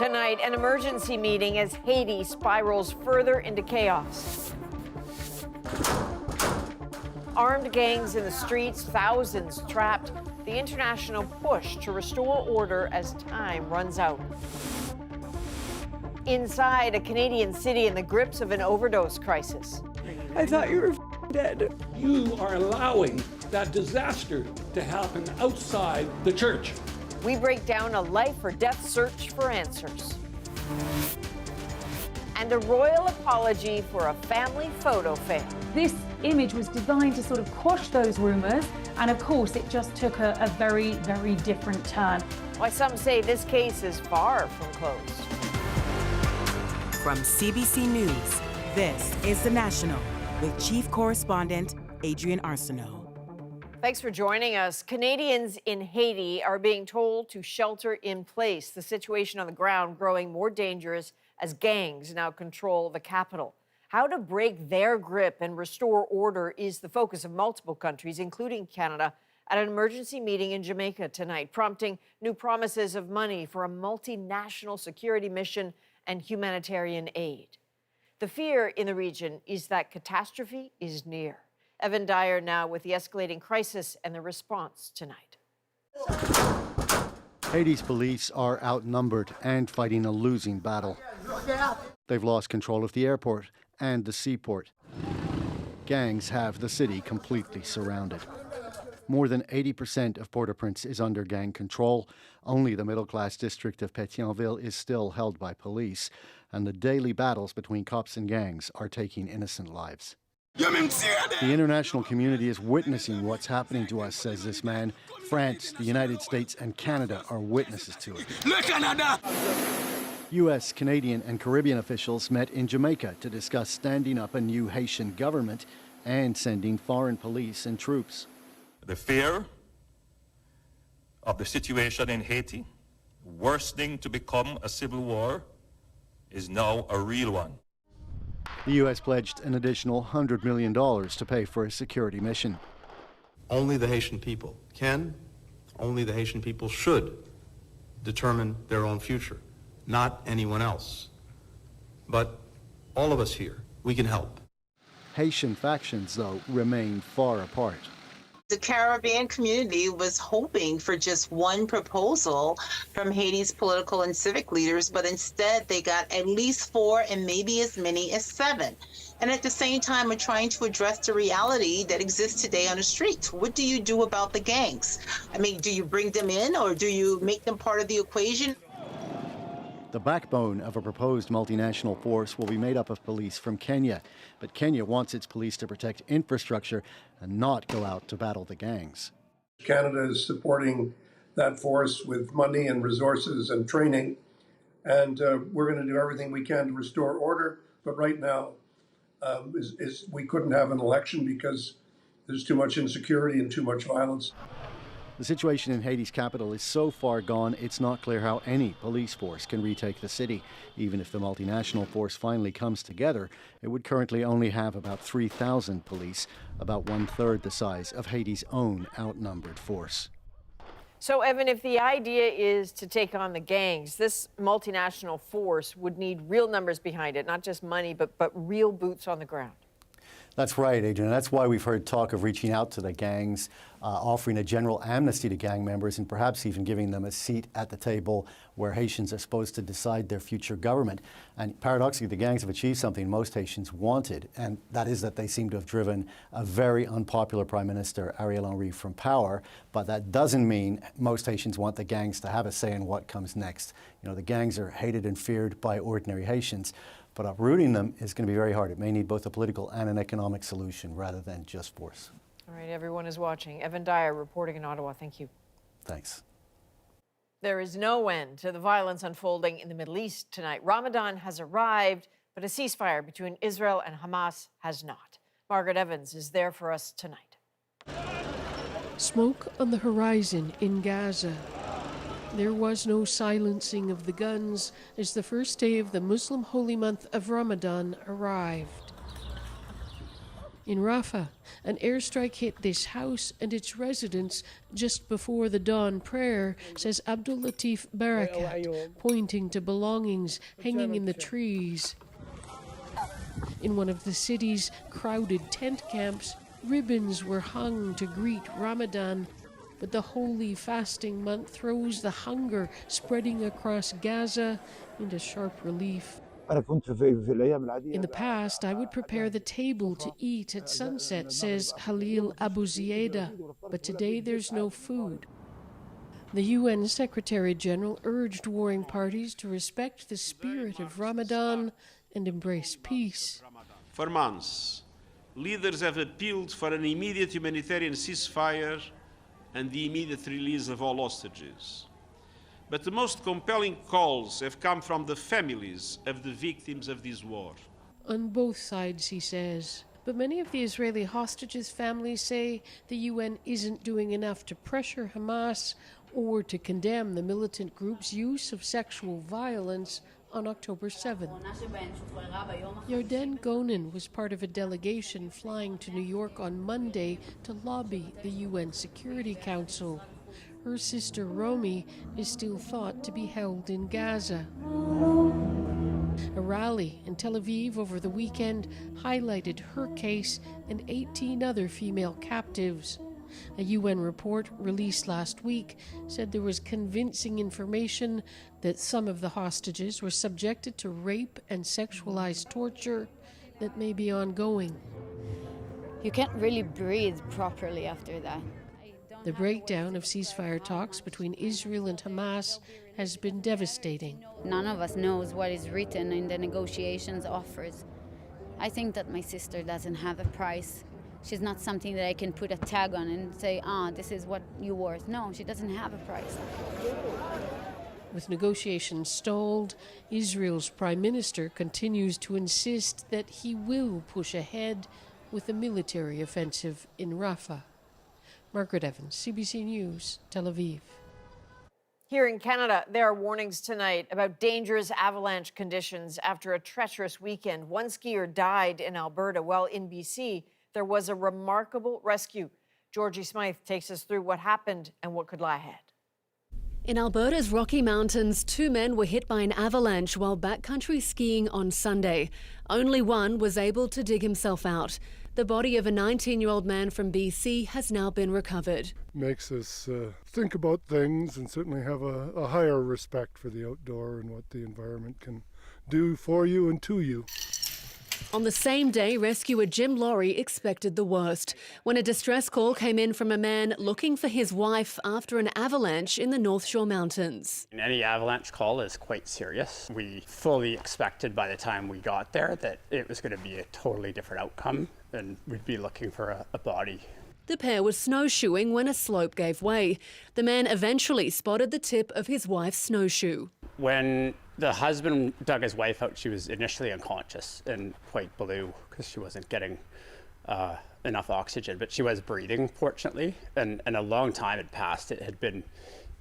Tonight, an emergency meeting as Haiti spirals further into chaos. Armed gangs in the streets, thousands trapped. The international push to restore order as time runs out. Inside a Canadian city in the grips of an overdose crisis. I thought you were dead. You are allowing that disaster to happen outside the church. We break down a life or death search for answers. And a royal apology for a family photo fail. This image was designed to sort of quash those rumors, and of course it just took a very, very different turn. Why some say this case is far from closed. From CBC News, this is The National with Chief Correspondent Adrian Arsenault. Thanks for joining us. Canadians in Haiti are being told to shelter in place. The situation on the ground growing more dangerous as gangs now control the capital. How to break their grip and restore order is the focus of multiple countries, including Canada, at an emergency meeting in Jamaica tonight, prompting new promises of money for a multinational security mission and humanitarian aid. The fear in the region is that catastrophe is near. Evan Dyer now with the escalating crisis and the response tonight. Haiti's police are outnumbered and fighting a losing battle. They've lost control of the airport and the seaport. Gangs have the city completely surrounded. More than 80% of Port-au-Prince is under gang control. Only the middle-class district of Pétionville is still held by police, and the daily battles between cops and gangs are taking innocent lives. The international community is witnessing what's happening to us, says this man. France, the United States, and Canada are witnesses to it. U.S., Canadian, and Caribbean officials met in Jamaica to discuss standing up a new Haitian government and sending foreign police and troops. The fear of the situation in Haiti worsening to become a civil war is now a real one. The U.S. pledged an additional $100 million to pay for a security mission. Only the Haitian people can, only the Haitian people should determine their own future, not anyone else. But all of us here, we can help. Haitian factions, though, remain far apart. The Caribbean community was hoping for just one proposal from Haiti's political and civic leaders, but instead they got at least 4 and maybe as many as 7. And at the same time are trying to address the reality that exists today on the streets. What do you do about the gangs? I mean, do you bring them in or do you make them part of the equation? The backbone of a proposed multinational force will be made up of police from Kenya, but Kenya wants its police to protect infrastructure and not go out to battle the gangs. Canada is supporting that force with money and resources and training, and we're going to do everything we can to restore order, but right now we couldn't have an election because there's too much insecurity and too much violence. The situation in Haiti's capital is so far gone, it's not clear how any police force can retake the city. Even if the multinational force finally comes together, it would currently only have about 3,000 police, about 1/3 the size of Haiti's own outnumbered force. So, Evan, if the idea is to take on the gangs, this multinational force would need real numbers behind it, not just money, but real boots on the ground. That's right, Adrian. That's why we've heard talk of reaching out to the gangs, offering a general amnesty to gang members, and perhaps even giving them a seat at the table where Haitians are supposed to decide their future government. And paradoxically, the gangs have achieved something most Haitians wanted, and that is that they seem to have driven a very unpopular Prime Minister, Ariel Henry, from power. But that doesn't mean most Haitians want the gangs to have a say in what comes next. You know, the gangs are hated and feared by ordinary Haitians. But uprooting them is going to be very hard. It may need both a political and an economic solution rather than just force. All right, everyone is watching. Evan Dyer reporting in Ottawa. Thank you. Thanks. There is no end to the violence unfolding in the Middle East tonight. Ramadan has arrived, but a ceasefire between Israel and Hamas has not. Margaret Evans is there for us tonight. Smoke on the horizon in Gaza. There was no silencing of the guns as the first day of the Muslim holy month of Ramadan arrived. In Rafah, an airstrike hit this house and its residents just before the dawn prayer, says Abdul Latif Barakat, pointing to belongings hanging in the trees. In one of the city's crowded tent camps, ribbons were hung to greet Ramadan, but the holy fasting month throws the hunger spreading across Gaza into sharp relief. In the past, I would prepare the table to eat at sunset, says Halil Abu Zieda, but today there's no food. The UN Secretary General urged warring parties to respect the spirit of Ramadan and embrace peace. For months, leaders have appealed for an immediate humanitarian ceasefire and the immediate release of all hostages. But the most compelling calls have come from the families of the victims of this war. On both sides, he says. But many of the Israeli hostages' families say the UN isn't doing enough to pressure Hamas or to condemn the militant group's use of sexual violence on October 7th. Yarden Gonen was part of a delegation flying to New York on Monday to lobby the UN Security Council. Her sister Romy is still thought to be held in Gaza. A rally in Tel Aviv over the weekend highlighted her case and 18 other female captives. A UN report released last week said there was convincing information that some of the hostages were subjected to rape and sexualized torture that may be ongoing. You can't really breathe properly after that. The breakdown of ceasefire talks between Israel and Hamas has been devastating. None of us knows what is written in the negotiations offers. I think that my sister doesn't have a price. She's not something that I can put a tag on and say, this is what you're worth. No, she doesn't have a price. With negotiations stalled, Israel's prime minister continues to insist that he will push ahead with a military offensive in Rafah. Margaret Evans, CBC News, Tel Aviv. Here in Canada, there are warnings tonight about dangerous avalanche conditions after a treacherous weekend. One skier died in Alberta, while in BC, there was a remarkable rescue. Georgie Smythe takes us through what happened and what could lie ahead. In Alberta's Rocky Mountains, 2 men were hit by an avalanche while backcountry skiing on Sunday. Only one was able to dig himself out. The body of a 19-year-old man from BC has now been recovered. Makes us think about things and certainly have a higher respect for the outdoor and what the environment can do for you and to you. On the same day, rescuer Jim Laurie expected the worst when a distress call came in from a man looking for his wife after an avalanche in the North Shore Mountains. Any avalanche call is quite serious. We fully expected by the time we got there that it was going to be a totally different outcome and we'd be looking for a body. The pair was snowshoeing when a slope gave way. The man eventually spotted the tip of his wife's snowshoe. When the husband dug his wife out, she was initially unconscious and quite blue because she wasn't getting enough oxygen, but she was breathing, fortunately, and a long time had passed. It had been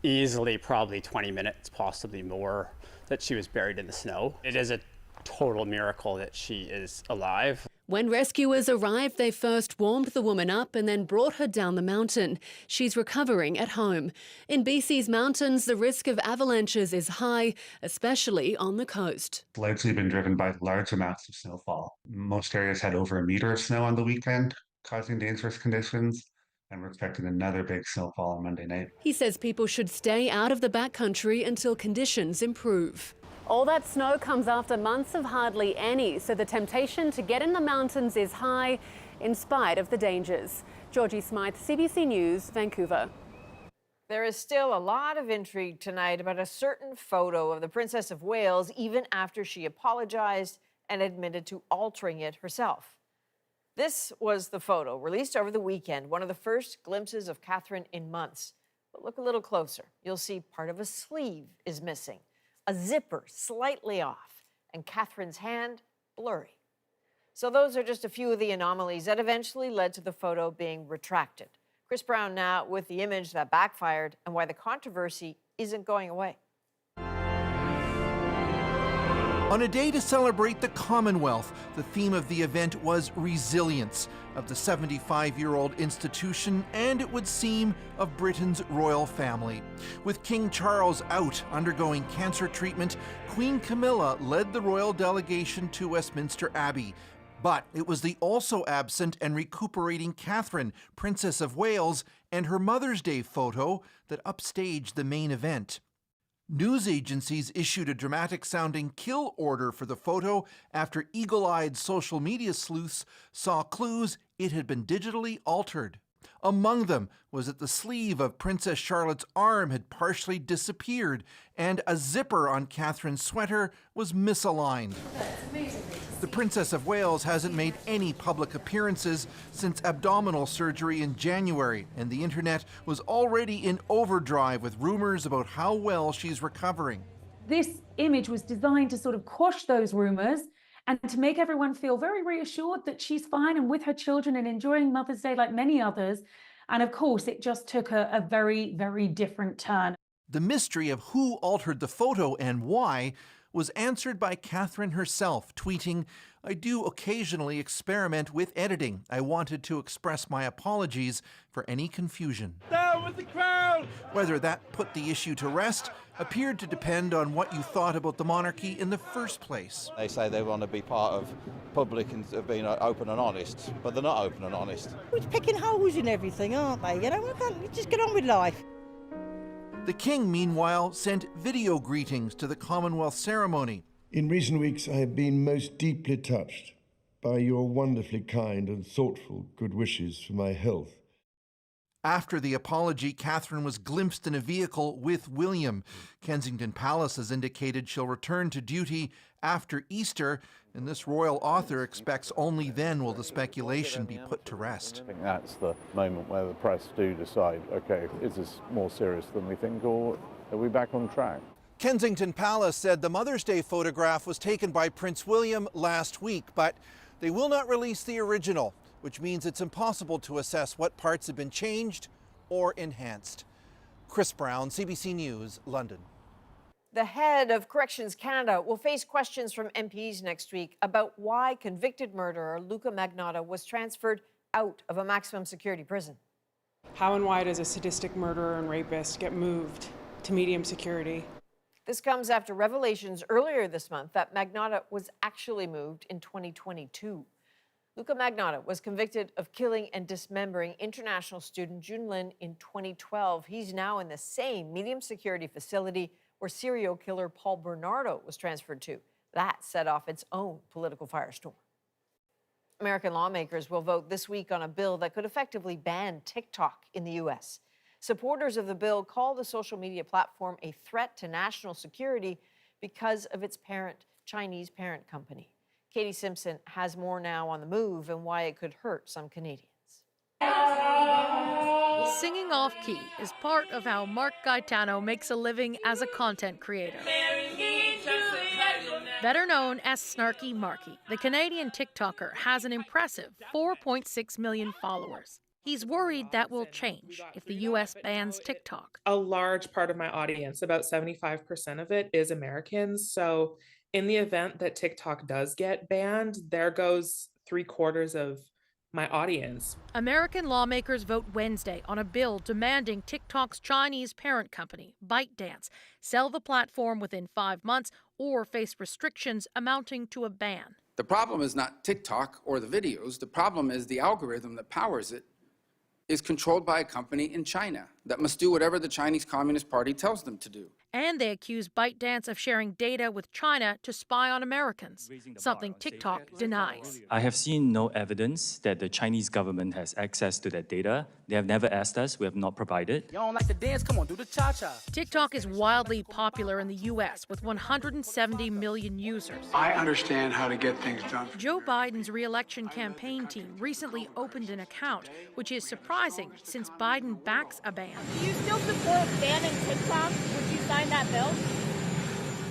easily probably 20 minutes, possibly more, that she was buried in the snow. It is a total miracle that she is alive. When rescuers arrived, they first warmed the woman up and then brought her down the mountain. She's recovering at home. In BC's mountains, the risk of avalanches is high, especially on the coast. It's largely been driven by large amounts of snowfall. Most areas had over 1 meter of snow on the weekend, causing dangerous conditions, and we're expecting another big snowfall on Monday night. He says people should stay out of the backcountry until conditions improve. All that snow comes after months of hardly any, so the temptation to get in the mountains is high in spite of the dangers. Georgie Smythe, CBC News, Vancouver. There is still a lot of intrigue tonight about a certain photo of the Princess of Wales, even after she apologized and admitted to altering it herself. This was the photo released over the weekend, one of the first glimpses of Catherine in months. But look a little closer. You'll see part of a sleeve is missing, a zipper slightly off, and Catherine's hand blurry. So those are just a few of the anomalies that eventually led to the photo being retracted. Chris Brown now with the image that backfired and why the controversy isn't going away. On a day to celebrate the Commonwealth, the theme of the event was resilience of the 75-year-old institution and, it would seem, of Britain's royal family. With King Charles out undergoing cancer treatment, Queen Camilla led the royal delegation to Westminster Abbey. But it was the also absent and recuperating Catherine, Princess of Wales, and her Mother's Day photo that upstaged the main event. News agencies issued a dramatic-sounding kill order for the photo after eagle-eyed social media sleuths saw clues it had been digitally altered. Among them was that the sleeve of Princess Charlotte's arm had partially disappeared, and a zipper on Catherine's sweater was misaligned. The Princess of Wales hasn't made any public appearances since abdominal surgery in January, and the internet was already in overdrive with rumors about how well she's recovering. This image was designed to sort of quash those rumors and to make everyone feel very reassured that she's fine and with her children and enjoying Mother's Day like many others. And of course, it just took a very, very different turn. The mystery of who altered the photo and why was answered by Catherine herself, tweeting, "I do occasionally experiment with editing. I wanted to express my apologies for any confusion." Down with the crowd! Whether that put the issue to rest appeared to depend on what you thought about the monarchy in the first place. They say they want to be part of public and of being open and honest, but they're not open and honest. We're picking holes in everything, aren't they? You know, we can't just get on with life. The king, meanwhile, sent video greetings to the Commonwealth ceremony. In recent weeks, I have been most deeply touched by your wonderfully kind and thoughtful good wishes for my health. After the apology, Catherine was glimpsed in a vehicle with William. Kensington Palace has indicated she'll return to duty after Easter, and this royal author expects only then will the speculation be put to rest. I think that's the moment where the press do decide, okay, is this more serious than we think, or are we back on track? Kensington Palace said the Mother's Day photograph was taken by Prince William last week, but they will not release the original, which means it's impossible to assess what parts have been changed or enhanced. Chris Brown, CBC News, London. The head of Corrections Canada will face questions from MPs next week about why convicted murderer Luka Magnotta was transferred out of a maximum security prison. How and why does a sadistic murderer and rapist get moved to medium security? This comes after revelations earlier this month that Magnotta was actually moved in 2022. Luka Magnotta was convicted of killing and dismembering international student Jun Lin in 2012. He's now in the same medium security facility where serial killer Paul Bernardo was transferred to. That set off its own political firestorm. American lawmakers will vote this week on a bill that could effectively ban TikTok in the U.S. Supporters of the bill call the social media platform a threat to national security because of its Chinese parent company. Katie Simpson has more now on the move and why it could hurt some Canadians. Singing off-key is part of how Mark Gaetano makes a living as a content creator. Better known as Snarky Marky, the Canadian TikToker has an impressive 4.6 million followers. He's worried that will change if the U.S. bans TikTok. A large part of my audience, about 75% of it, is Americans. So in the event that TikTok does get banned, there goes 3/4 of my audience. American lawmakers vote Wednesday on a bill demanding TikTok's Chinese parent company, ByteDance, sell the platform within 5 months or face restrictions amounting to a ban. The problem is not TikTok or the videos. The problem is the algorithm that powers it is controlled by a company in China that must do whatever the Chinese Communist Party tells them to do. And they accuse ByteDance of sharing data with China to spy on Americans, something TikTok denies. I have seen no evidence that the Chinese government has access to that data. They have never asked us. We have not provided. You don't like to dance? Come on, do the cha-cha. TikTok is wildly popular in the U.S. with 170 million users. I understand how to get things done. Joe Biden's re-election campaign team recently opened an account, which is surprising since Biden backs a ban. Do you still support banning TikTok? Would you sign that bill?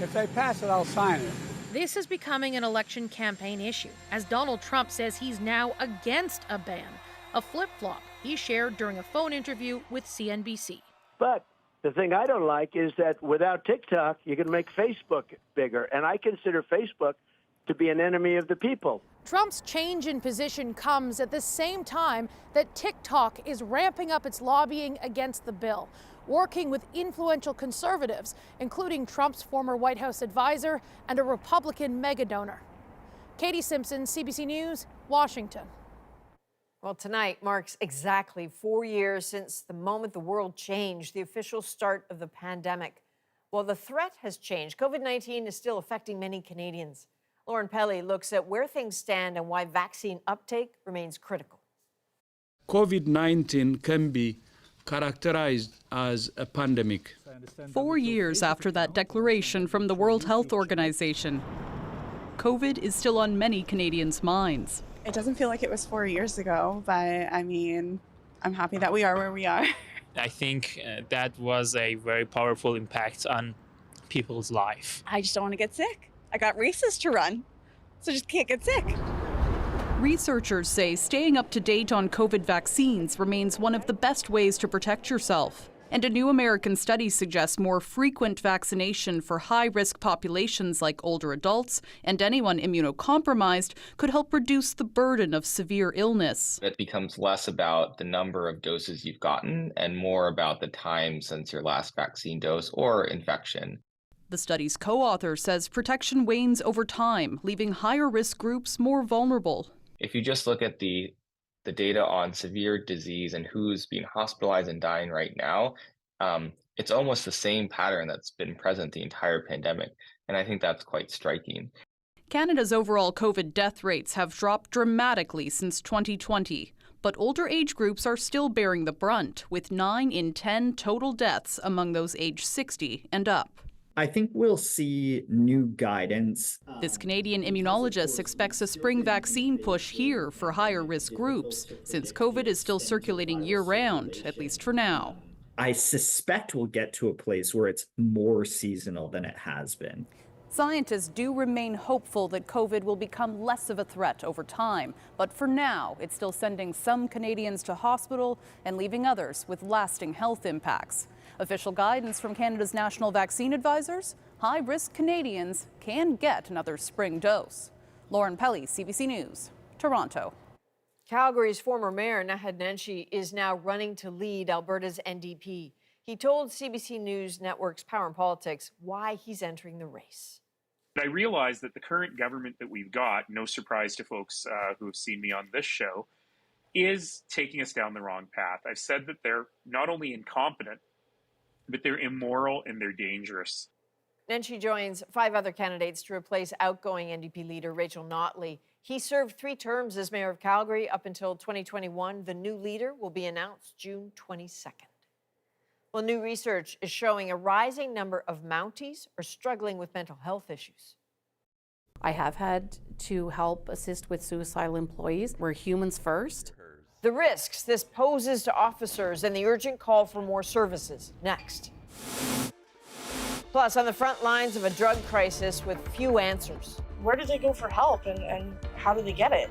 If they pass it, I'll sign it. This is becoming an election campaign issue, as Donald Trump says he's now against a ban, a flip-flop he shared during a phone interview with CNBC. But The thing I don't like is that without TikTok, you can make Facebook bigger. And I consider Facebook to be an enemy of the people. Trump's change in position comes at the same time that TikTok is ramping up its lobbying against the bill, working with influential conservatives, including Trump's former White House advisor and a Republican mega donor. Katie Simpson, CBC News, Washington. Well, tonight marks exactly 4 years since the moment the world changed, the official start of the pandemic. While the threat has changed, COVID-19 is still affecting many Canadians. Lauren Pelly looks at where things stand and why vaccine uptake remains critical. COVID-19 can be characterized as a pandemic. 4 years after that declaration from the World Health Organization, COVID is still on many Canadians' minds. It doesn't feel like it was 4 years ago, but I mean, I'm happy that we are where we are. I think that was a very powerful impact on people's life. I just don't want to get sick. I got races to run, so just can't get sick. Researchers say staying up to date on COVID vaccines remains one of the best ways to protect yourself. And a new American study suggests more frequent vaccination for high-risk populations like older adults and anyone immunocompromised could help reduce the burden of severe illness. It becomes less about the number of doses you've gotten and more about the time since your last vaccine dose or infection. The study's co-author says protection wanes over time, leaving higher-risk groups more vulnerable. If you just look at the data on severe disease and who's being hospitalized and dying right now, it's almost the same pattern that's been present the entire pandemic. And I think that's quite striking. Canada's overall COVID death rates have dropped dramatically since 2020. But older age groups are still bearing the brunt, with 9 in 10 total deaths among those aged 60 and up. I think we'll see new guidance. This Canadian immunologist expects a spring vaccine push here for higher risk groups, since COVID is still circulating year-round, at least for now. I suspect we'll get to a place where it's more seasonal than it has been. Scientists do remain hopeful that COVID will become less of a threat over time, but for now, it's still sending some Canadians to hospital and leaving others with lasting health impacts. Official guidance from Canada's national vaccine advisors, high-risk Canadians can get another spring dose. Lauren Pelly, CBC News, Toronto. Calgary's former mayor, Naheed Nenshi, is now running to lead Alberta's NDP. He told CBC News Network's Power and Politics why he's entering the race. I realize that the current government that we've got, no surprise to folks who have seen me on this show, is taking us down the wrong path. I've said that they're not only incompetent, but they're immoral and they're dangerous. Nenshi joins 5 other candidates to replace outgoing NDP leader Rachel Notley. He served 3 terms as mayor of Calgary up until 2021. The new leader will be announced June 22nd. Well, new research is showing a rising number of Mounties are struggling with mental health issues. I have had to help assist with suicidal employees. We're humans first. The risks this poses to officers and the urgent call for more services. Next. Plus, on the front lines of a drug crisis with few answers. Where do they go for help and how do they get it?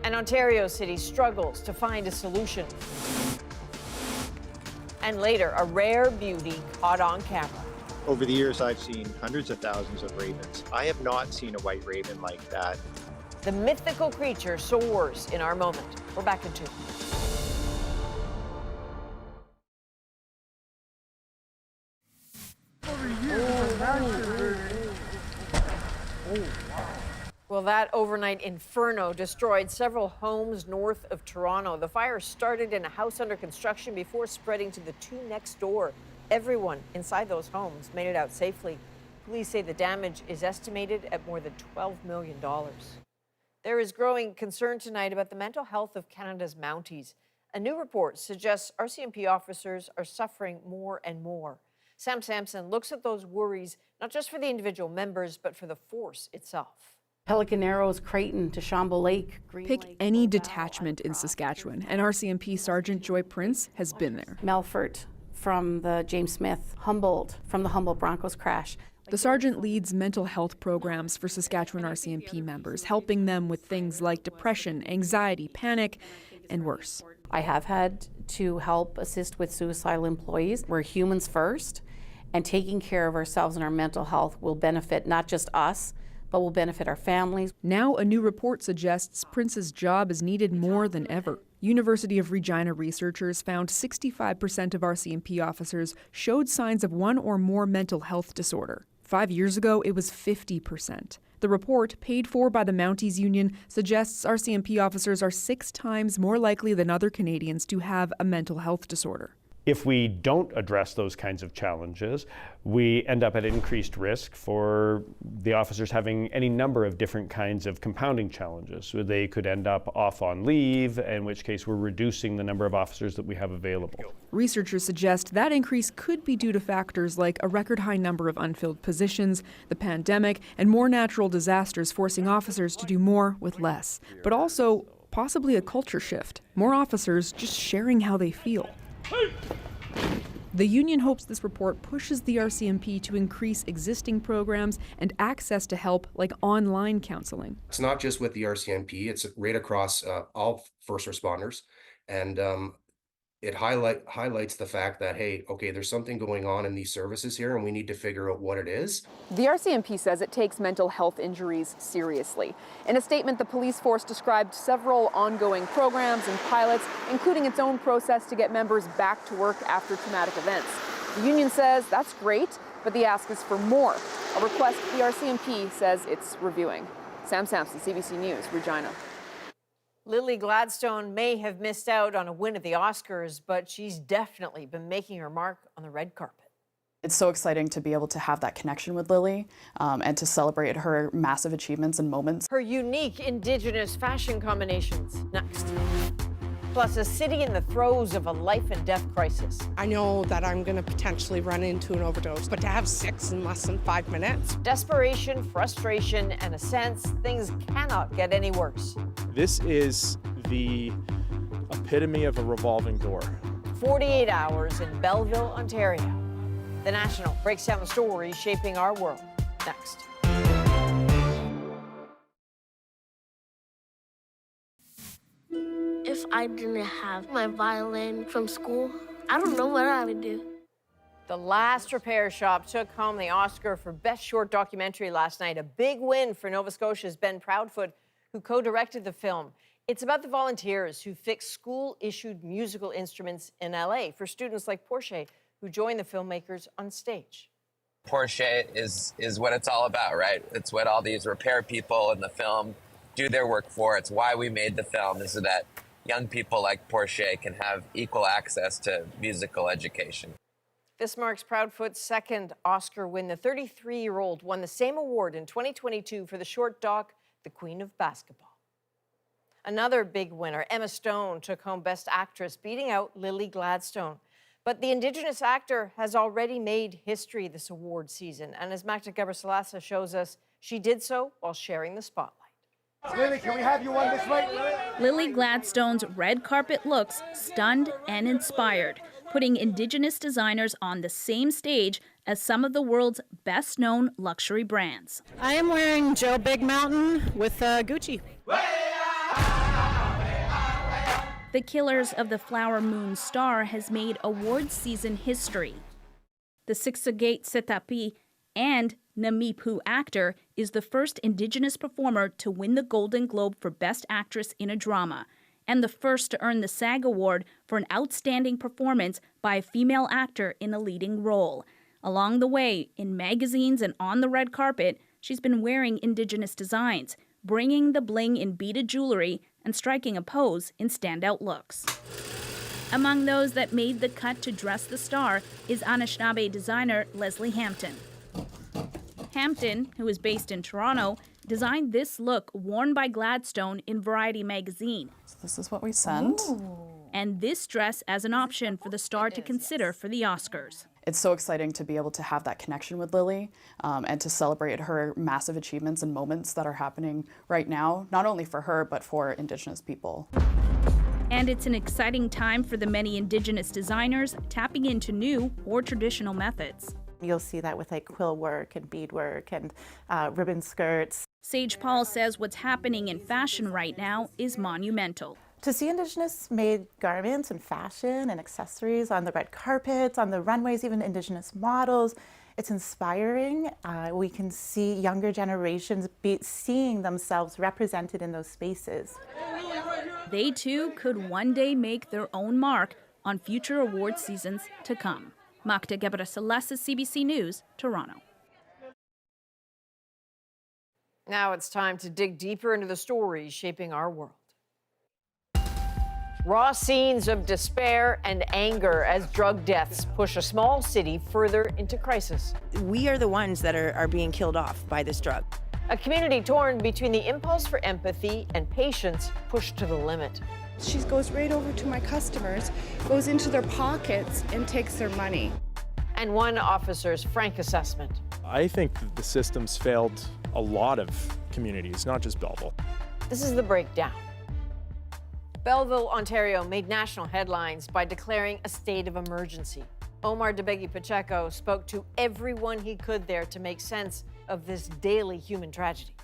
And Ontario City struggles to find a solution. And later, a rare beauty caught on camera. Over the years, I've seen hundreds of thousands of ravens. I have not seen a white raven like that. The mythical creature soars in our moment. We're back in 2. Well, that overnight inferno destroyed several homes north of Toronto. The fire started in a house under construction before spreading to the 2 next door. Everyone inside those homes made it out safely. Police say the damage is estimated at more than $12 million. There is growing concern tonight about the mental health of Canada's Mounties. A new report suggests RCMP officers are suffering more and more. Sam Sampson looks at those worries, not just for the individual members, but for the force itself. Pelican Narrows, Creighton to Shambo Lake. Pick any detachment in Saskatchewan, and RCMP Sergeant Joy Prince has been there. Melfort from the James Smith, Humboldt from the Humboldt Broncos crash. The sergeant leads mental health programs for Saskatchewan RCMP members, helping them with things like depression, anxiety, panic, and worse. I have had to help assist with suicidal employees. We're humans first, and taking care of ourselves and our mental health will benefit not just us, but will benefit our families. Now, a new report suggests Prince's job is needed more than ever. University of Regina researchers found 65% of RCMP officers showed signs of one or more mental health disorder. 5 years ago, it was 50%. The report, paid for by the Mounties Union, suggests RCMP officers are 6 times more likely than other Canadians to have a mental health disorder. If we don't address those kinds of challenges, we end up at increased risk for the officers having any number of different kinds of compounding challenges. So they could end up off on leave, in which case we're reducing the number of officers that we have available. Researchers suggest that increase could be due to factors like a record high number of unfilled positions, the pandemic, and more natural disasters forcing officers to do more with less. But also possibly a culture shift, more officers just sharing how they feel. The union hopes this report pushes the RCMP to increase existing programs and access to help like online counseling. It's not just with the RCMP, it's right across all first responders. And it highlights the fact that, hey, okay, there's something going on in these services here and we need to figure out what it is. The RCMP says it takes mental health injuries seriously. In a statement, the police force described several ongoing programs and pilots, including its own process to get members back to work after traumatic events. The union says that's great, but the ask is for more, a request the RCMP says it's reviewing. Sam Sampson, CBC News, Regina. Lily Gladstone may have missed out on a win at the Oscars, but she's definitely been making her mark on the red carpet. It's so exciting to be able to have that connection with Lily and to celebrate her massive achievements and moments. Her unique Indigenous fashion combinations. Next. Plus, a city in the throes of a life and death crisis. I know that I'm going to potentially run into an overdose, but to have 6 in less than 5 minutes. Desperation, frustration, and a sense things cannot get any worse. This is the epitome of a revolving door. 48 hours in Belleville, Ontario. The National breaks down the stories shaping our world. Next. If I didn't have my violin from school, I don't know what I would do. The Last Repair Shop took home the Oscar for Best Short Documentary last night. A big win for Nova Scotia's Ben Proudfoot, who co-directed the film. It's about the volunteers who fix school-issued musical instruments in LA for students like Portia, who join the filmmakers on stage. Portia is what it's all about, right? It's what all these repair people in the film do their work for. It's why we made the film, is so that young people like Portia can have equal access to musical education. This marks Proudfoot's second Oscar win. The 33-year-old won the same award in 2022 for the short doc, The Queen of Basketball. Another big winner, Emma Stone, took home Best Actress, beating out Lily Gladstone. But the Indigenous actor has already made history this award season. And as Magda Gabrisalasa shows us, she did so while sharing the spotlight. Lily, can we have you on this way? Lily Gladstone's red carpet looks stunned and inspired, putting Indigenous designers on the same stage as some of the world's best-known luxury brands. I am wearing Joe Big Mountain with Gucci. The Killers of the Flower Moon Star has made awards season history. The Siksagate Setapi and Namipu actor is the first Indigenous performer to win the Golden Globe for Best Actress in a Drama, and the first to earn the SAG Award for an outstanding performance by a female actor in a leading role. Along the way, in magazines and on the red carpet, she's been wearing Indigenous designs, bringing the bling in beaded jewelry and striking a pose in standout looks. Among those that made the cut to dress the star is Anishinaabe designer Leslie Hampton. Hampton, who is based in Toronto, designed this look worn by Gladstone in Variety magazine. So this is what we sent. And this dress as an option for the star to consider for the Oscars. It's so exciting to be able to have that connection with Lily and to celebrate her massive achievements and moments that are happening right now, not only for her, but for Indigenous people. And it's an exciting time for the many Indigenous designers tapping into new or traditional methods. You'll see that with like quill work and beadwork and ribbon skirts. Sage Paul says what's happening in fashion right now is monumental. To see Indigenous made garments and fashion and accessories on the red carpets, on the runways, even Indigenous models, it's inspiring. We can see younger generations seeing themselves represented in those spaces. They too could one day make their own mark on future award seasons to come. Magda Gebre-Selassie, CBC News, Toronto. Now it's time to dig deeper into the stories shaping our world. Raw scenes of despair and anger as drug deaths push a small city further into crisis. We are the ones that are being killed off by this drug. A community torn between the impulse for empathy and patience pushed to the limit. She goes right over to my customers, goes into their pockets and takes their money. And one officer's frank assessment. I think that the system's failed a lot of communities, not just Belleville. This is the breakdown. Belleville, Ontario made national headlines by declaring a state of emergency. Omar Debegi Pacheco spoke to everyone he could there to make sense of this daily human tragedy.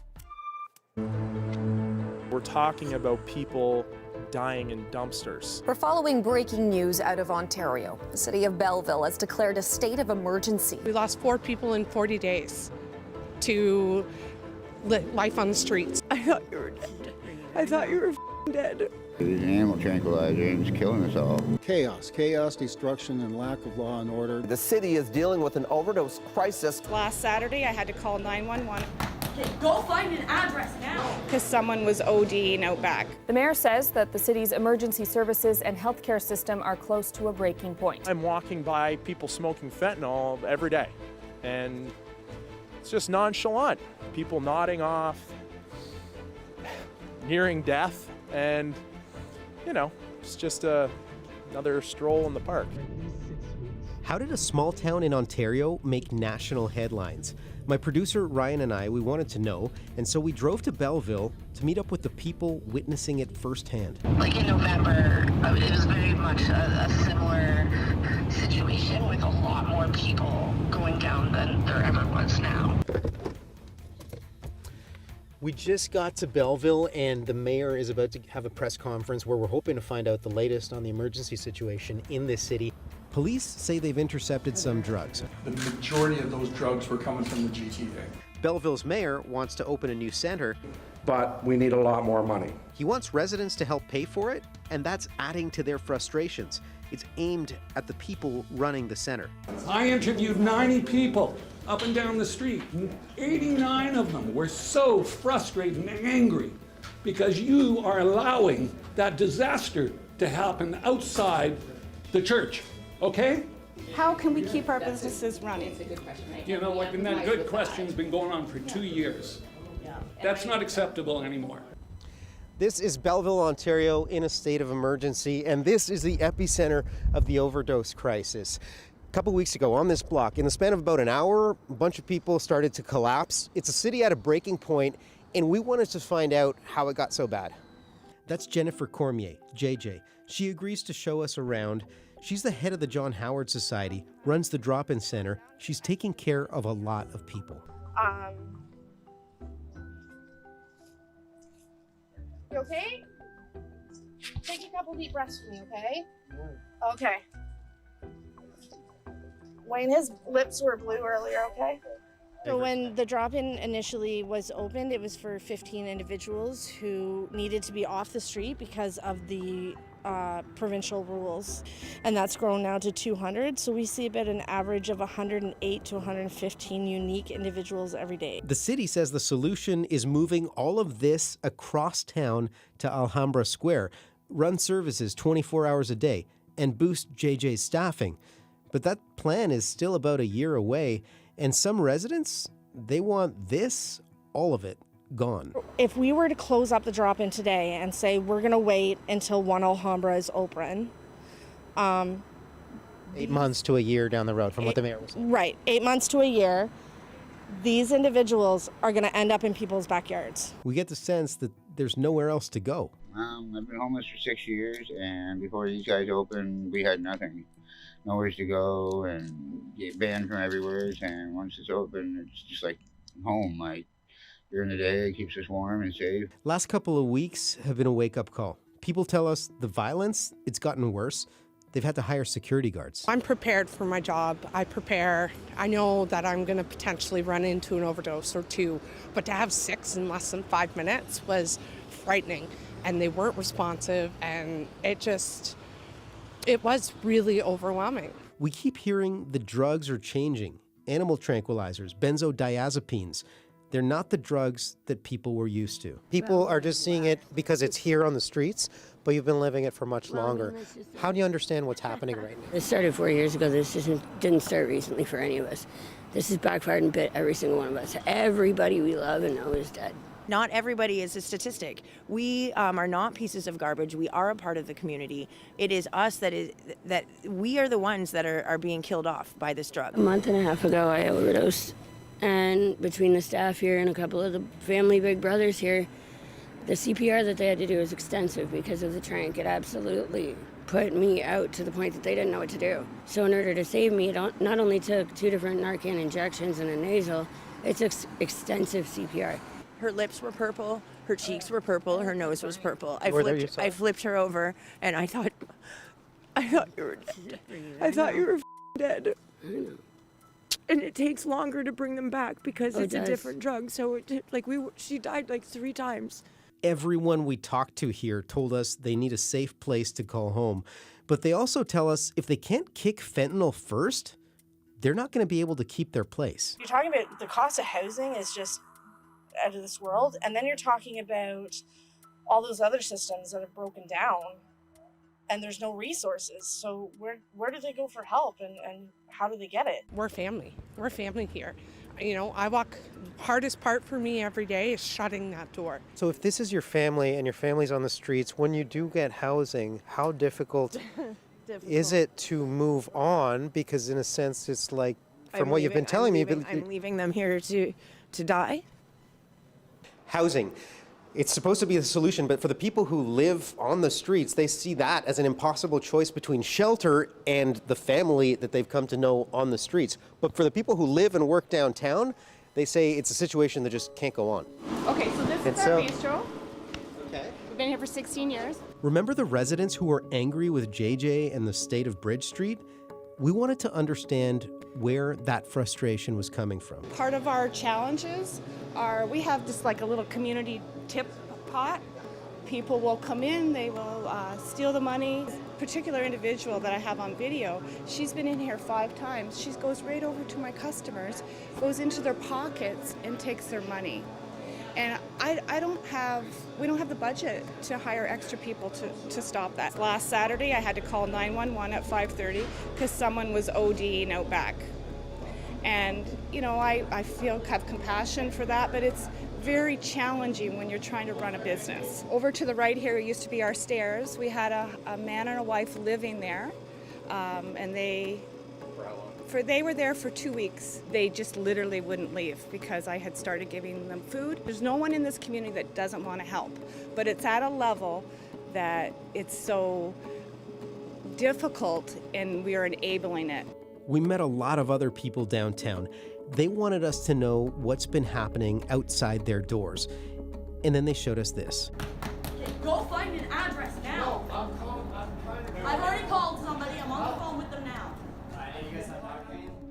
We're talking about people dying in dumpsters. We're following breaking news out of Ontario. The city of Belleville has declared a state of emergency. We lost 4 people in 40 days to life on the streets. I thought you were dead. I thought you were dead. It was an animal tranquilizer and it's killing us all. Chaos, destruction, and lack of law and order. The city is dealing with an overdose crisis. Last Saturday, I had to call 911. Okay, go find an address now. Because someone was ODing out back. The mayor says that the city's emergency services and healthcare system are close to a breaking point. I'm walking by people smoking fentanyl every day, and it's just nonchalant. People nodding off, nearing death, and you know, it's just another stroll in the park. How did a small town in Ontario make national headlines? My producer Ryan and I, we wanted to know, and so we drove to Belleville to meet up with the people witnessing it firsthand. Like in November, it was very much a similar situation with a lot more people going down than there ever was now. We just got to Belleville, and the mayor is about to have a press conference where we're hoping to find out the latest on the emergency situation in this city. Police say they've intercepted some drugs. The majority of those drugs were coming from the GTA. Belleville's mayor wants to open a new center, but we need a lot more money. He wants residents to help pay for it, and that's adding to their frustrations. It's aimed at the people running the center. I interviewed 90 people up and down the street. 89 of them were so frustrated and angry because you are allowing that disaster to happen outside the church, okay? How can we keep our businesses running? You know, like, and that good question's been going on for 2 years. That's not acceptable anymore. This is Belleville, Ontario, in a state of emergency, and this is the epicenter of the overdose crisis. A couple weeks ago on this block, in the span of about an hour, a bunch of people started to collapse. It's a city at a breaking point, and we wanted to find out how it got so bad. That's Jennifer Cormier, JJ. She agrees to show us around. She's the head of the John Howard Society, runs the drop-in center. She's taking care of a lot of people. You okay? Take a couple deep breaths for me, okay? Okay. Wayne, his lips were blue earlier, okay? So when the drop-in initially was opened, it was for 15 individuals who needed to be off the street because of the provincial rules, and that's grown now to 200. So we see about an average of 108 to 115 unique individuals every day. The city says the solution is moving all of this across town to Alhambra Square, run services 24 hours a day, and boost JJ's staffing. But that plan is still about a year away, and some residents, they want this, all of it, gone. If we were to close up the drop-in today and say we're going to wait until One Alhambra is open, 8 months to a year down the road from what the mayor was saying. Right, 8 months to a year, these individuals are going to end up in people's backyards. We get the sense that there's nowhere else to go. I've been homeless for 6 years, and before these guys opened, we had nothing. Nowhere to go, and get banned from everywhere, and once it's open, it's just like home. Like, during the day, it keeps us warm and safe. Last couple of weeks have been a wake-up call. People tell us the violence, it's gotten worse. They've had to hire security guards. I'm prepared for my job. I know that I'm going to potentially run into an overdose or two, but to have 6 in less than 5 minutes was frightening, and they weren't responsive, and it was really overwhelming. We keep hearing the drugs are changing. Animal tranquilizers, benzodiazepines. They're not the drugs that people were used to. People are just seeing it because it's here on the streets, but you've been living it for much longer. How do you understand what's happening right now? This started 4 years ago. This didn't start recently for any of us. This has backfired and bit every single one of us. Everybody we love and know is dead. Not everybody is a statistic. We are not pieces of garbage. We are a part of the community. It is us that we are the ones that are being killed off by this drug. A month and a half ago, I overdosed. And between the staff here and a couple of the family big brothers here, the CPR that they had to do was extensive because of the trank. It absolutely put me out to the point that they didn't know what to do. So in order to save me, it not only took 2 different Narcan injections and a nasal, it's extensive CPR. Her lips were purple, her cheeks were purple, her nose was purple. I flipped her over, and I thought you were dead. I thought you were dead. I know. And it takes longer to bring them back because Oh, it it's a does. different drug. So she died like 3 times. Everyone we talked to here told us they need a safe place to call home. But they also tell us if they can't kick fentanyl first, they're not going to be able to keep their place. You're talking about the cost of housing is just out of this world. And then you're talking about all those other systems that have broken down and there's no resources. So where do they go for help and how do they get it? We're family. We're family here. You know, hardest part for me every day is shutting that door. So if this is your family and your family's on the streets, when you do get housing, how difficult is it to move on? Because in a sense, it's like, from what you've been telling me... I'm leaving them here to die. Housing. It's supposed to be the solution, but for the people who live on the streets, they see that as an impossible choice between shelter and the family that they've come to know on the streets. But for the people who live and work downtown, they say it's a situation that just can't go on. Okay, so this is our bistro. Okay. We've been here for 16 years. Remember the residents who were angry with JJ and the state of Bridge Street? We wanted to understand where that frustration was coming from. Part of our challenges are we have just like a little community tip pot. People will come in, they will steal the money. A particular individual that I have on video, she's been in here 5 times. She goes right over to my customers, goes into their pockets and takes their money. And we don't have the budget to hire extra people to stop that. Last Saturday, I had to call 911 at 5:30 because someone was ODing out back. And, you know, I have compassion for that, but it's very challenging when you're trying to run a business. Over to the right here used to be our stairs. We had a man and a wife living there, and they were there for 2 weeks. They just literally wouldn't leave because I had started giving them food. There's no one in this community that doesn't want to help, but it's at a level that it's so difficult and we are enabling it. We met a lot of other people downtown. They wanted us to know what's been happening outside their doors. And then they showed us this. Go find an address now. No, I've already called somebody. I'm on the phone with them now.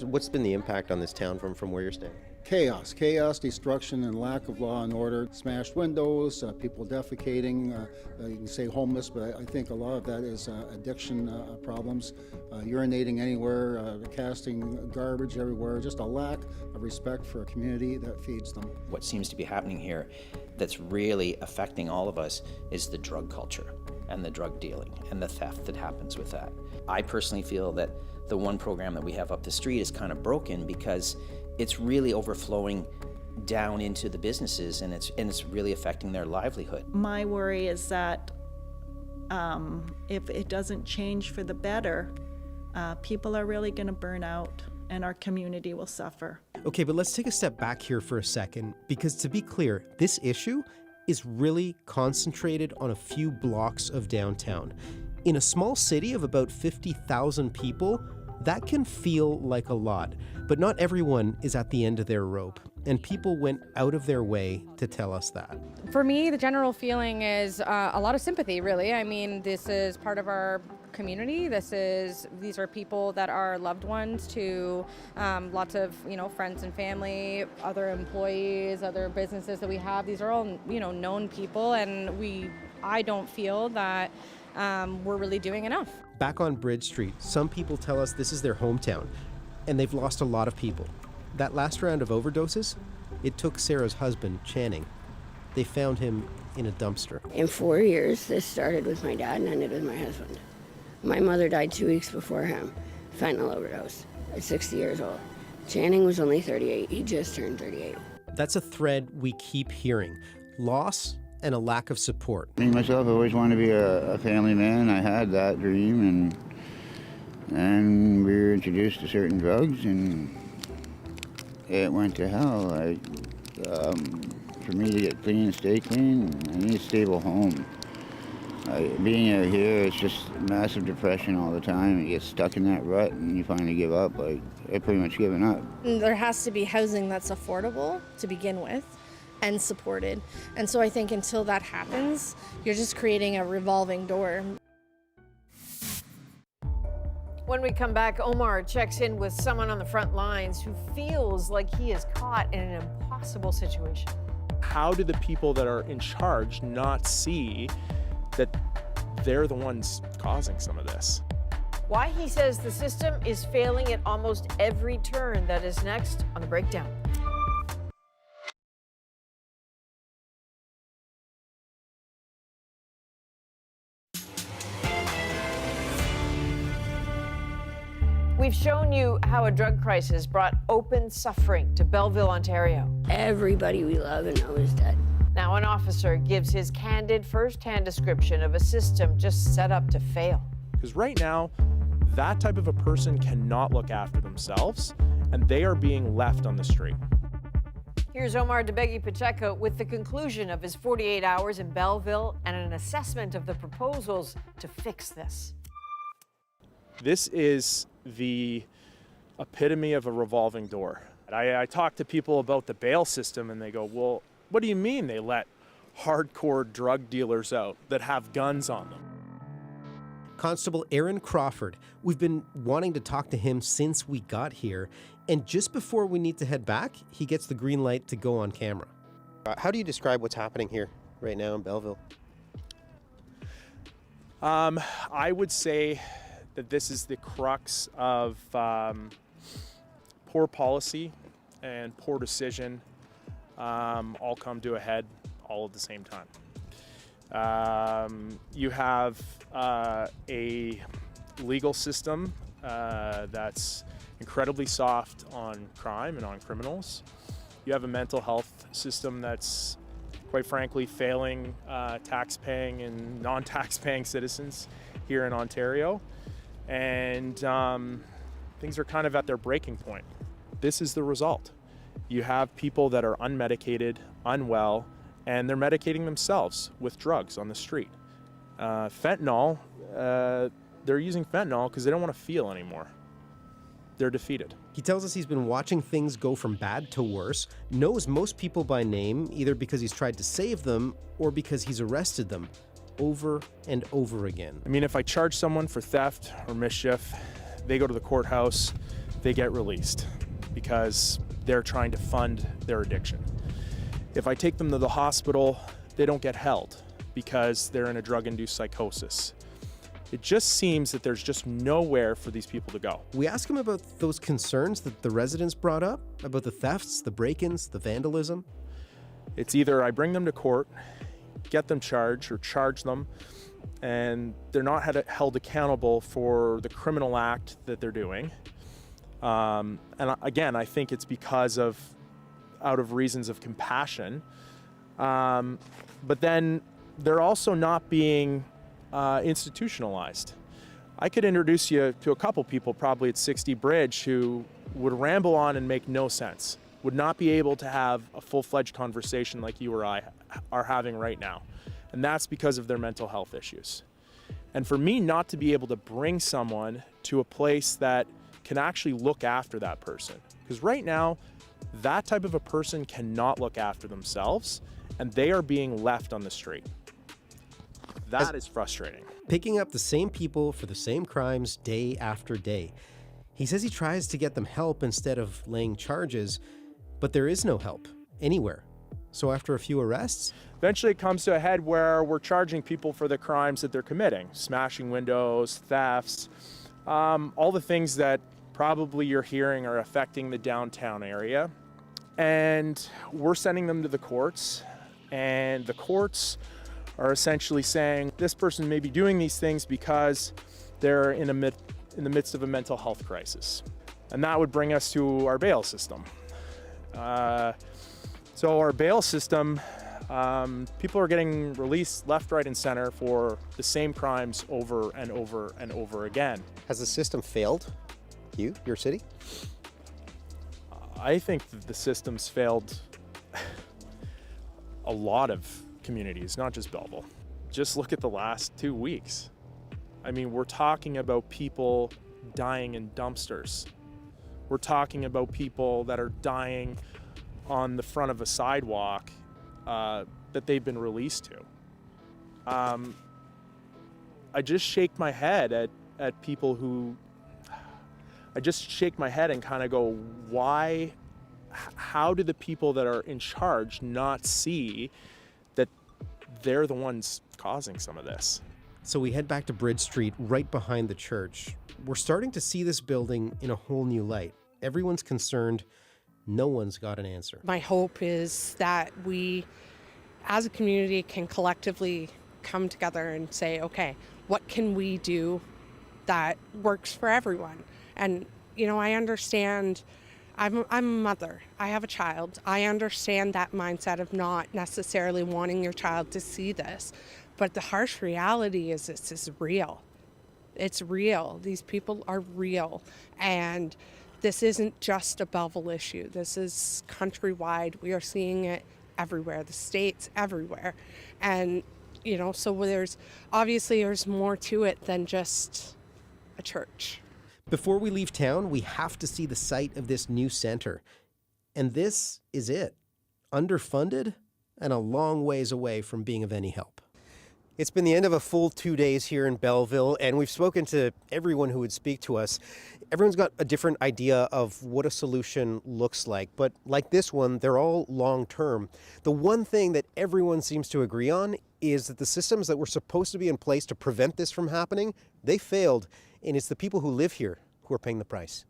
What's been the impact on this town from where you're staying? Chaos, destruction, and lack of law and order. Smashed windows, people defecating. You can say homeless, but I think a lot of that is addiction problems. Urinating anywhere, casting garbage everywhere. Just a lack of respect for a community that feeds them. What seems to be happening here that's really affecting all of us is the drug culture and the drug dealing and the theft that happens with that. I personally feel that the one program that we have up the street is kind of broken because it's really overflowing down into the businesses and it's really affecting their livelihood. My worry is that if it doesn't change for the better, people are really going to burn out and our community will suffer. Okay, but let's take a step back here for a second, because to be clear, this issue is really concentrated on a few blocks of downtown. In a small city of about 50,000 people, That can feel like a lot, but not everyone is at the end of their rope, and people went out of their way to tell us that. For me, the general feeling is a lot of sympathy, really. I mean, this is part of our community. These are people that are loved ones to lots of, friends and family, other employees, other businesses that we have. These are all, known people, and I don't feel that we're really doing enough. Back on Bridge Street, some people tell us this is their hometown, and they've lost a lot of people. That last round of overdoses, it took Sarah's husband, Channing. They found him in a dumpster. In 4 years, this started with my dad and ended with my husband. My mother died 2 weeks before him, fentanyl overdose, at 60 years old. Channing was only 38. He just turned 38. That's a thread we keep hearing. Loss and a lack of support. Me, myself, I always wanted to be a family man. I had that dream, and we were introduced to certain drugs, and it went to hell. For me to get clean and stay clean, I need a stable home. Being out here, it's just massive depression all the time. You get stuck in that rut, and you finally give up. I've pretty much given up. There has to be housing that's affordable to begin with and supported. And so I think until that happens, you're just creating a revolving door. When we come back, Omar checks in with someone on the front lines who feels like he is caught in an impossible situation. How do the people that are in charge not see that they're the ones causing some of this? Why he says the system is failing at almost every turn. That is next on The Breakdown. We've shown you how a drug crisis brought open suffering to Belleville, Ontario. Everybody we love and know is dead. Now an officer gives his candid first-hand description of a system just set up to fail. Because right now, that type of a person cannot look after themselves, and they are being left on the street. Here's Omar Debegi Pacheco with the conclusion of his 48 hours in Belleville and an assessment of the proposals to fix this. This is the epitome of a revolving door. I talk to people about the bail system, and they go, well, what do you mean they let hardcore drug dealers out that have guns on them? Constable Aaron Crawford, we've been wanting to talk to him since we got here, and just before we need to head back, he gets the green light to go on camera. How do you describe what's happening here right now in Belleville? I would say that this is the crux of poor policy and poor decision all come to a head all at the same time. You have a legal system that's incredibly soft on crime and on criminals. You have a mental health system that's, quite frankly, failing tax-paying and non-tax-paying citizens here in Ontario. And things are kind of at their breaking point. This is the result. You have people that are unmedicated, unwell, and they're medicating themselves with drugs on the street. Fentanyl, they're using fentanyl because they don't want to feel anymore. They're defeated. He tells us he's been watching things go from bad to worse, knows most people by name, either because he's tried to save them or because he's arrested them over and over again. I mean, if I charge someone for theft or mischief, they go to the courthouse, they get released because they're trying to fund their addiction. If I take them to the hospital, they don't get held because they're in a drug-induced psychosis. It just seems that there's just nowhere for these people to go. We ask him about those concerns that the residents brought up, about the thefts, the break-ins, the vandalism. It's either I bring them to court, get them charged or charge them, and they're not held accountable for the criminal act that they're doing. And again, I think it's because of out of reasons of compassion. But then they're also not being institutionalized. I could introduce you to a couple people probably at 60 Bridge who would ramble on and make no sense, would not be able to have a full-fledged conversation like you or I are having right now. And that's because of their mental health issues. And for me not to be able to bring someone to a place that can actually look after that person. Because right now, that type of a person cannot look after themselves, and they are being left on the street. That is frustrating. Picking up the same people for the same crimes day after day. He says he tries to get them help instead of laying charges, but there is no help anywhere. So after a few arrests, eventually it comes to a head where we're charging people for the crimes that they're committing, smashing windows, thefts, all the things that probably you're hearing are affecting the downtown area. And we're sending them to the courts, and the courts are essentially saying this person may be doing these things because they're in the midst of a mental health crisis. And that would bring us to our bail system. So our bail system, people are getting released left, right, and center for the same crimes over and over and over again. Has the system failed you, your city? I think that the system's failed a lot of communities, not just Belleville. Just look at the last 2 weeks. I mean, we're talking about people dying in dumpsters. We're talking about people that are dying on the front of a sidewalk that they've been released to. I just shake my head at people who, I just shake my head and kind of go, why, how do the people that are in charge not see that they're the ones causing some of this? So we head back to Bridge Street, right behind the church. We're starting to see this building in a whole new light. Everyone's concerned. No one's got an answer. My hope is that we, as a community, can collectively come together and say, okay, what can we do that works for everyone? And, you know, I understand, I'm a mother, I have a child. I understand that mindset of not necessarily wanting your child to see this. But the harsh reality is this is real. It's real. These people are real. And this isn't just a Belleville issue. This is countrywide. We are seeing it everywhere, the states, everywhere. And, you know, so there's more to it than just a church. Before we leave town, we have to see the site of this new center. And this is it. Underfunded and a long ways away from being of any help. It's been the end of a full 2 days here in Belleville, and we've spoken to everyone who would speak to us. Everyone's got a different idea of what a solution looks like, but like this one, they're all long-term. The one thing that everyone seems to agree on is that the systems that were supposed to be in place to prevent this from happening, they failed, and it's the people who live here who are paying the price.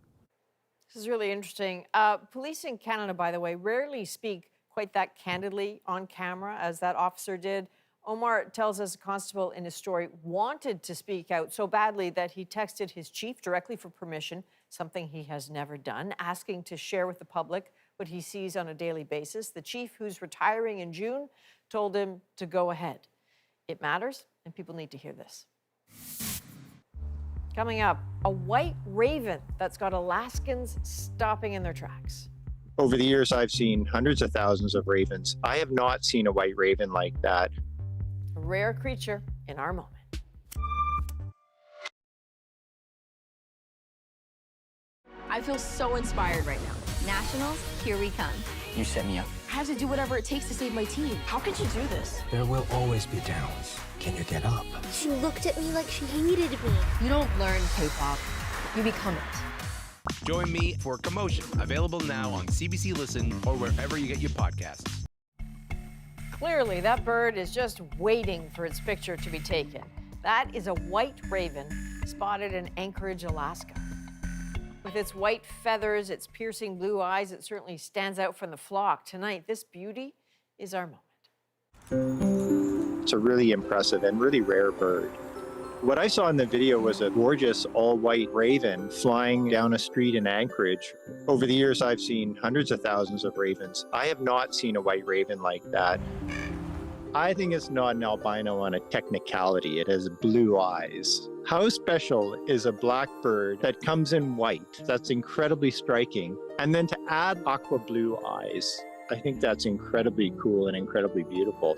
This is really interesting. Police in Canada, by the way, rarely speak quite that candidly on camera as that officer did. Omar tells us a constable in his story wanted to speak out so badly that he texted his chief directly for permission, something he has never done, asking to share with the public what he sees on a daily basis. The chief, who's retiring in June, told him to go ahead. It matters, and people need to hear this. Coming up, a white raven that's got Alaskans stopping in their tracks. Over the years, I've seen hundreds of thousands of ravens. I have not seen a white raven like that. A rare creature in our moment. I feel so inspired right now. Nationals, here we come. You set me up. I have to do whatever it takes to save my team. How could you do this? There will always be downs. Can you get up? She looked at me like she hated me. You don't learn K-pop, you become it. Join me for Commotion, available now on CBC Listen or wherever you get your podcasts. Clearly, that bird is just waiting for its picture to be taken. That is a white raven spotted in Anchorage, Alaska. With its white feathers, its piercing blue eyes, it certainly stands out from the flock. Tonight, this beauty is our moment. It's a really impressive and really rare bird. What I saw in the video was a gorgeous all-white raven flying down a street in Anchorage. Over the years, I've seen hundreds of thousands of ravens. I have not seen a white raven like that. I think it's not an albino on a technicality. It has blue eyes. How special is a black bird that comes in white? That's incredibly striking. And then to add aqua blue eyes, I think that's incredibly cool and incredibly beautiful.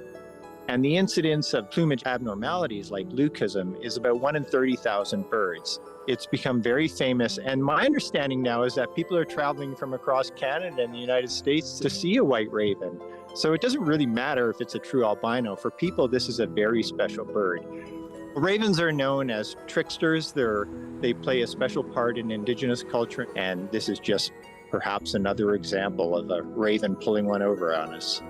And the incidence of plumage abnormalities like leucism is about 1 in 30,000 birds. It's become very famous, and my understanding now is that people are traveling from across Canada and the United States to see a white raven. So it doesn't really matter if it's a true albino. For people, this is a very special bird. Ravens are known as tricksters. They play a special part in Indigenous culture, and this is just perhaps another example of a raven pulling one over on us.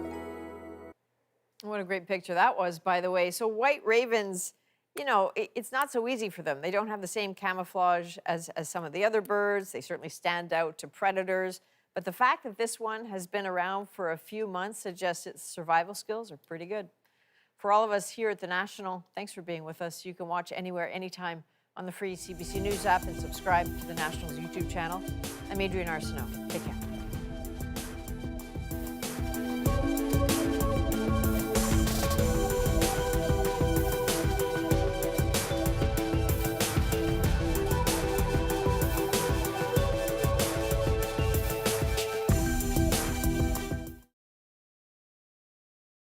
What a great picture that was, by the way. So white ravens, you know, it's not so easy for them. They don't have the same camouflage as some of the other birds. They certainly stand out to predators. But the fact that this one has been around for a few months suggests its survival skills are pretty good. For all of us here at The National, thanks for being with us. You can watch anywhere, anytime on the free CBC News app and subscribe to The National's YouTube channel. I'm Adrienne Arsenault. Take care.